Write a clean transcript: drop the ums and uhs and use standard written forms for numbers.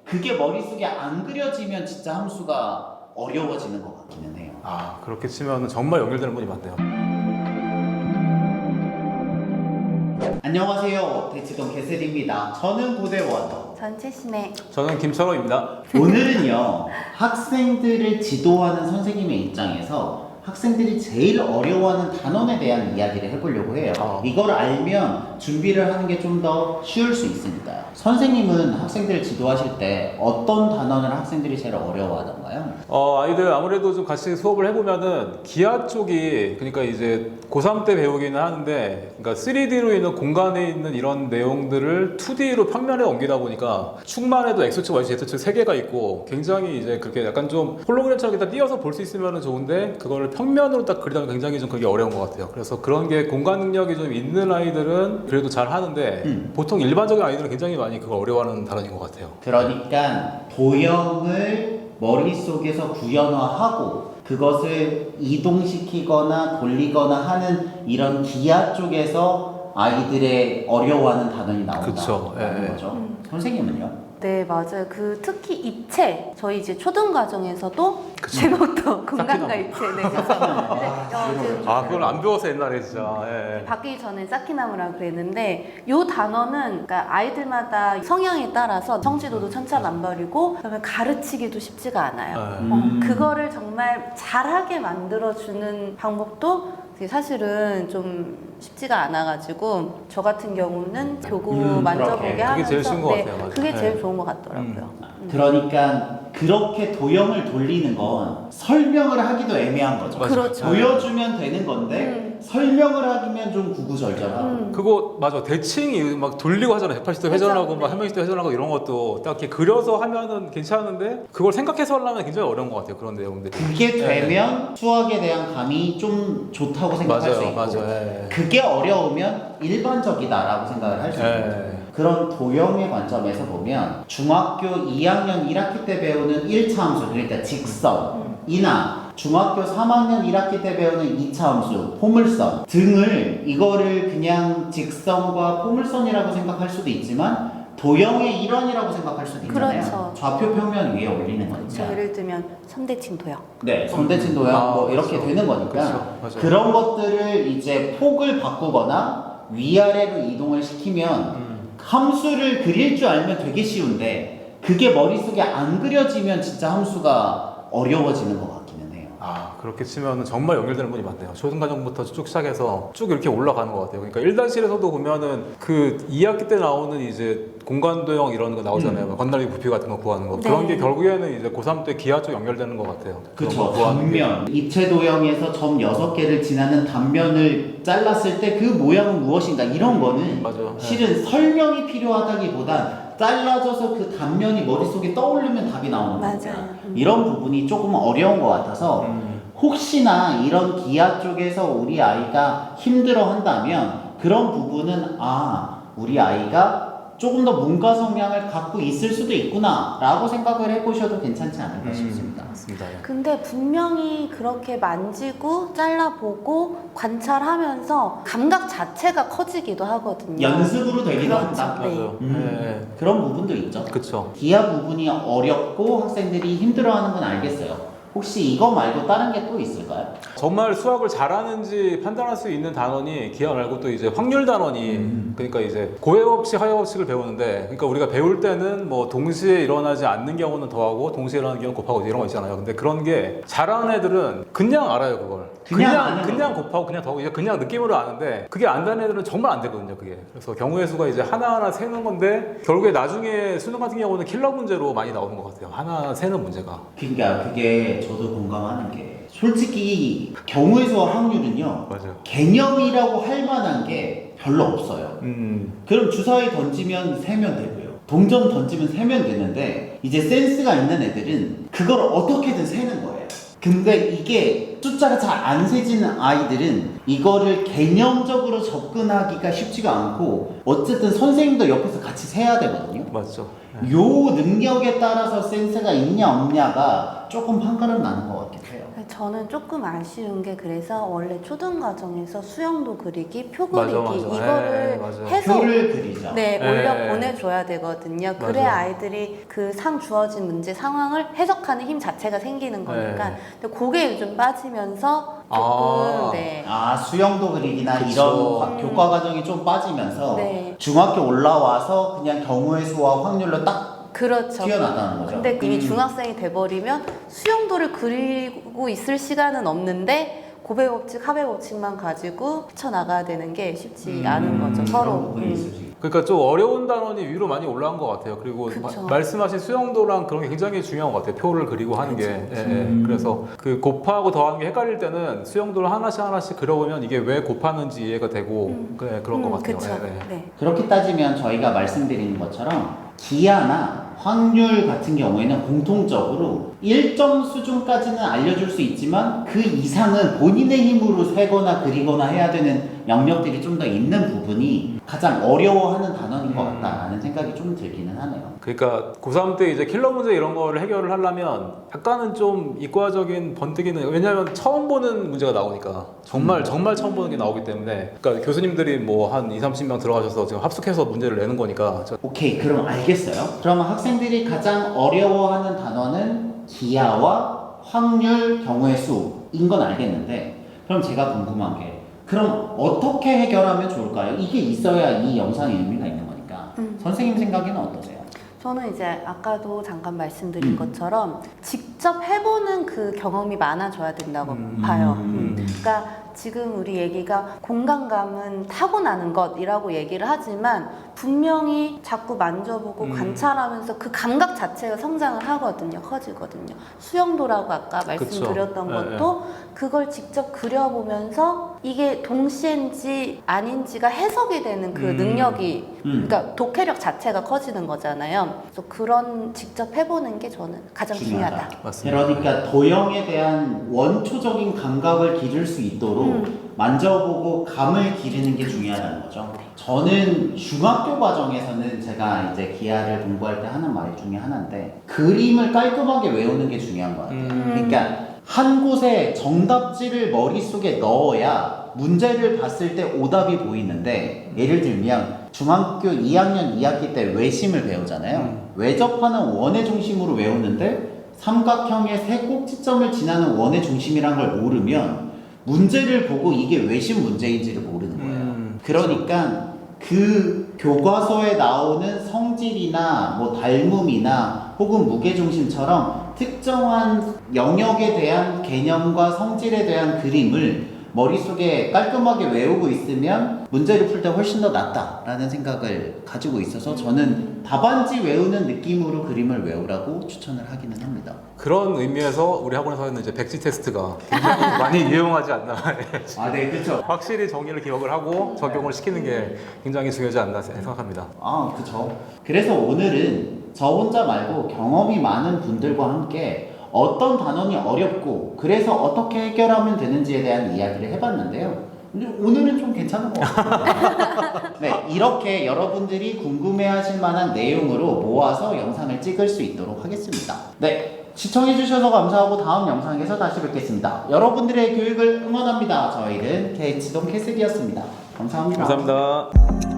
그게 머릿속에 안 그려지면 진짜 함수가 어려워지는 것 같기는 해요. 아, 그렇게 치면 정말 연결되는 분이 많네요. 안녕하세요. 대치동 개셀입니다. 저는 고대원. 전체신의 저는 김철호입니다. 오늘은요, 학생들을 지도하는 선생님의 입장에서 학생들이 제일 어려워하는 단원에 대한 이야기를 해보려고 해요. 이걸 알면 준비를 하는 게 좀 더 쉬울 수 있으니까요. 선생님은 학생들을 지도하실 때 어떤 단원을 학생들이 제일 어려워하던가요? 아이들 아무래도 좀 같이 수업을 해보면은 기하 쪽이, 그러니까 이제 고3 때 배우기는 하는데, 그러니까 3D로 있는 공간에 있는 이런 내용들을 2D로 평면에 옮기다 보니까 축만 해도 X축, Y축, Z축 3개가 있고 굉장히 이제 그렇게 약간 좀 홀로그램처럼 다 띄어서 볼 수 있으면 좋은데 그거를 평면으로 딱 그리다 보면 굉장히 좀 그게 어려운 것 같아요. 그래서 그런 게 공간 능력이 좀 있는 아이들은 그래도 잘 하는데 보통 일반적인 아이들은 굉장히 많이 그걸 어려워하는 단원인 것 같아요. 그러니까 도형을 머릿속에서 구현화하고 그것을 이동시키거나 돌리거나 하는 이런 기하 쪽에서 아이들의 어려워하는 단원이 그쵸. 나온다는 예. 거죠. 선생님은요? 네, 맞아요. 특히 입체, 저희 이제 초등 과정에서도 그쵸. 제목도 공간과 쌓기나무. 입체. 네, 그래서 그걸 안 배워서 옛날에 진짜. 예. 바뀌기 전에 쌓기나무라고 그랬는데 이 단어는 그러니까 아이들마다 성향에 따라서 성취도도 천차만별이고 그다음에 가르치기도 쉽지가 않아요. 그거를 정말 잘하게 만들어주는 방법도 사실은 좀 쉽지가 않아가지고 저 같은 경우는 교구 만져보게 그렇게. 하면서 그게 제일 쉬운 것 같아요. 맞아요. 그게 제일 네. 좋은 것 같더라고요. 그러니까 그렇게 도형을 돌리는 건 설명을 하기도 애매한 거죠. 그렇죠. 보여주면 되는 건데 설명을 하기면 좀 구구절절하고 그거 맞아. 대칭이 막 돌리고 하잖아요. 180도 회전하고 막 180도 회전하고 이런 것도 딱 이렇게 그려서 하면은 괜찮은데 그걸 생각해서 하려면 굉장히 어려운 것 같아요. 그런 내용들이. 그게 되면 수학에 대한 감이 좀 좋다고 생각할 수 맞아요. 있고 맞아요. 예. 그게 어려우면 일반적이다라고 생각을 할 수 있는 거죠. 그런 도형의 관점에서 보면 중학교 2학년 1학기 때 배우는 1차 함수, 그러니까 직선이나 중학교 3학년 1학기 때 배우는 2차 함수, 포물선 등을 이거를 그냥 직선과 포물선이라고 생각할 수도 있지만 도형의 일환이라고 생각할 수도 있잖아요. 그렇죠. 좌표 평면 위에 올리는 그렇죠. 거니까. 예를 들면 선대칭 도형. 네, 선대칭 도형 뭐 이렇게 그렇죠. 되는 거니까 그렇죠. 맞아요. 그런 것들을 이제 폭을 바꾸거나 위아래로 이동을 시키면 함수를 그릴 줄 알면 되게 쉬운데 그게 머릿속에 안 그려지면 진짜 함수가 어려워지는 것 같기는 해요. 아, 그렇게 치면 정말 연결되는 분이 많네요. 초등과정부터 쭉 시작해서 쭉 이렇게 올라가는 것 같아요. 그러니까 1단실에서도 보면은 그 2학기 때 나오는 이제 공간도형 이런 거 나오잖아요. 건날리 부피 같은 거 구하는 거. 네. 그런 게 결국에는 이제 고3 때 기하 쪽 연결되는 것 같아요. 그쵸. 그런 거 구하는 게. 단면. 입체 도형에서 점 6개를 지나는 단면을 잘랐을 때 그 모양은 무엇인가 이런 거는 맞아요. 실은 설명이 필요하다기보단 잘라져서 그 단면이 머릿속에 떠오르면 답이 나오는 맞아요. 거니까 이런 부분이 조금 어려운 것 같아서 혹시나 이런 기하 쪽에서 우리 아이가 힘들어 한다면 그런 부분은 우리 아이가 조금 더 문과 성향을 갖고 있을 수도 있구나 라고 생각을 해보셔도 괜찮지 않을까 싶습니다. 맞습니다. 예. 근데 분명히 그렇게 만지고 잘라보고 관찰하면서 감각 자체가 커지기도 하거든요. 연습으로 되기도 그렇죠. 한다. 네. 맞아요. 그런 부분도 있죠. 그쵸. 기하 부분이 어렵고 학생들이 힘들어하는 건 알겠어요. 혹시 이거 말고 다른 게 또 있을까요? 정말 수학을 잘하는지 판단할 수 있는 단원이 기하 말고 또 이제 확률 단원이 그러니까 이제 고해 법칙, 하해 법칙을 배우는데 그러니까 우리가 배울 때는 뭐 동시에 일어나지 않는 경우는 더하고 동시에 일어나는 경우는 곱하고 이런 거 있잖아요. 근데 그런 게 잘하는 애들은 그냥 알아요, 그걸. 그냥 곱하고 그냥 더하고 이제 그냥 느낌으로 아는데 그게 안 되는 애들은 정말 안 되거든요, 그게. 그래서 경우의 수가 이제 하나하나 세는 건데 결국에 나중에 수능 같은 경우는 킬러 문제로 많이 나오는 것 같아요. 하나 세는 문제가. 그러니까 그게 저도 공감하는 게 솔직히 경우의 수와 확률은요 맞아요. 개념이라고 할 만한 게 별로 없어요. 그럼 주사위 던지면 세면 되고요. 동전 던지면 세면 되는데 이제 센스가 있는 애들은 그걸 어떻게든 세는 거예요. 근데 이게 숫자가 잘 안 세지는 아이들은 이거를 개념적으로 접근하기가 쉽지가 않고 어쨌든 선생님도 옆에서 같이 세야 되거든요. 맞죠. 요 능력에 따라서 센스가 있냐 없냐가 조금 한 걸음 나는 것 같긴 해요. 저는 조금 아쉬운 게 그래서 원래 초등 과정에서 수영도 그리기, 표 맞아, 그리기 맞아. 이거를 맞아요. 해서 표를 그리죠. 네, 네. 올려 보내줘야 되거든요. 그래야 맞아. 아이들이 그 상 주어진 문제 상황을 해석하는 힘 자체가 생기는 거니까. 네. 근데 그게 요즘 빠지면서 조금 아. 네. 수영도 그리기나 그쵸. 이런 교과 과정이 좀 빠지면서 네. 중학교 올라와서 그냥 경우의 수와 확률로 딱 그렇죠. 튀어나가는 거죠. 근데 이미 중학생이 돼버리면 수영도를 그리고 있을 시간은 없는데 고배 법칙, 하배 법칙만 가지고 헤쳐나가야 되는 게 쉽지 않은 거죠. 그런 서로. 부분이 있을 수 있고. 그러니까 좀 어려운 단원이 위로 많이 올라간 것 같아요. 그리고 그쵸. 말씀하신 수영도랑 그런 게 굉장히 중요한 것 같아요. 표를 그리고 하는 게. 그래서 그 곱하고 더하는 게 헷갈릴 때는 수영도를 하나씩 그려보면 이게 왜 곱하는지 이해가 되고 그런 것 같아요. 그쵸. 네. 네. 그렇게 따지면 저희가 말씀드리는 것처럼 기하나 확률 같은 경우에는 공통적으로 일정 수준까지는 알려줄 수 있지만 그 이상은 본인의 힘으로 세거나 그리거나 해야 되는 영역들이 좀 더 있는 부분이 가장 어려워하는 단원인 것 같다라는 생각이 좀 들기는 하네요. 그러니까 고3 때 이제 킬러 문제 이런 거를 해결을 하려면 약간은 좀 이과적인 번뜩이는, 왜냐하면 처음 보는 문제가 나오니까 정말 처음 보는 게 나오기 때문에, 그러니까 교수님들이 뭐 한 20-30명 들어가셔서 지금 합숙해서 문제를 내는 거니까. 오케이, 그럼 알겠어요. 그러면 학생들이 가장 어려워하는 단원은 기하와 확률, 경우의 수인 건 알겠는데, 그럼 제가 궁금한 게, 그럼 어떻게 해결하면 좋을까요? 이게 있어야 이 영상의 의미가 있는 거니까. 선생님 생각에는 어떠세요? 저는 이제 아까도 잠깐 말씀드린 것처럼 직접 해보는 그 경험이 많아져야 된다고 봐요. 그러니까 지금 우리 얘기가 공간감은 타고나는 것이라고 얘기를 하지만 분명히 자꾸 만져보고 관찰하면서 그 감각 자체가 성장을 하거든요. 커지거든요. 수영도라고 아까 말씀드렸던 그쵸. 것도 그걸 직접 그려보면서 이게 동시인지 아닌지가 해석이 되는 그 능력이 그러니까 독해력 자체가 커지는 거잖아요. 그래서 그런 직접 해보는 게 저는 가장 중요하다. 맞습니다. 그러니까 도형에 대한 원초적인 감각을 기를 수 있도록 만져보고 감을 기르는 게 중요하다는 거죠. 저는 중학교 과정에서는 제가 이제 기하를 공부할 때 하는 말 중에 하나인데, 그림을 깔끔하게 외우는 게 중요한 것 같아요. 그러니까 한 곳에 정답지를 머릿속에 넣어야 문제를 봤을 때 오답이 보이는데, 예를 들면 중학교 2학년 2학기 때 외심을 배우잖아요. 외접하는 원의 중심으로 외우는데 삼각형의 세 꼭지점을 지나는 원의 중심이란 걸 모르면 문제를 보고 이게 외심 문제인지를 모르는 거예요. 그러니까 그 교과서에 나오는 성질이나 뭐 닮음이나 혹은 무게중심처럼 특정한 영역에 대한 개념과 성질에 대한 그림을 머릿속에 깔끔하게 외우고 있으면 문제를 풀 때 훨씬 더 낫다라는 생각을 가지고 있어서 저는 답안지 외우는 느낌으로 그림을 외우라고 추천을 하기는 합니다. 그런 의미에서 우리 학원에서는 이제 백지 테스트가 굉장히 많이 유용하지 않나. 네, 그렇죠. 확실히 정의를 기억을 하고 적용을 시키는 게 굉장히 중요하지 않나 생각합니다. 그쵸. 그래서 오늘은 저 혼자 말고 경험이 많은 분들과 함께 어떤 단원이 어렵고 그래서 어떻게 해결하면 되는지에 대한 이야기를 해봤는데요. 근데 오늘은 좀 괜찮은 것 같아요. 네, 이렇게 여러분들이 궁금해하실 만한 내용으로 모아서 영상을 찍을 수 있도록 하겠습니다. 네, 시청해주셔서 감사하고 다음 영상에서 다시 뵙겠습니다. 여러분들의 교육을 응원합니다. 저희는 KH동 캐슬이었습니다. 감사합니다. 감사합니다.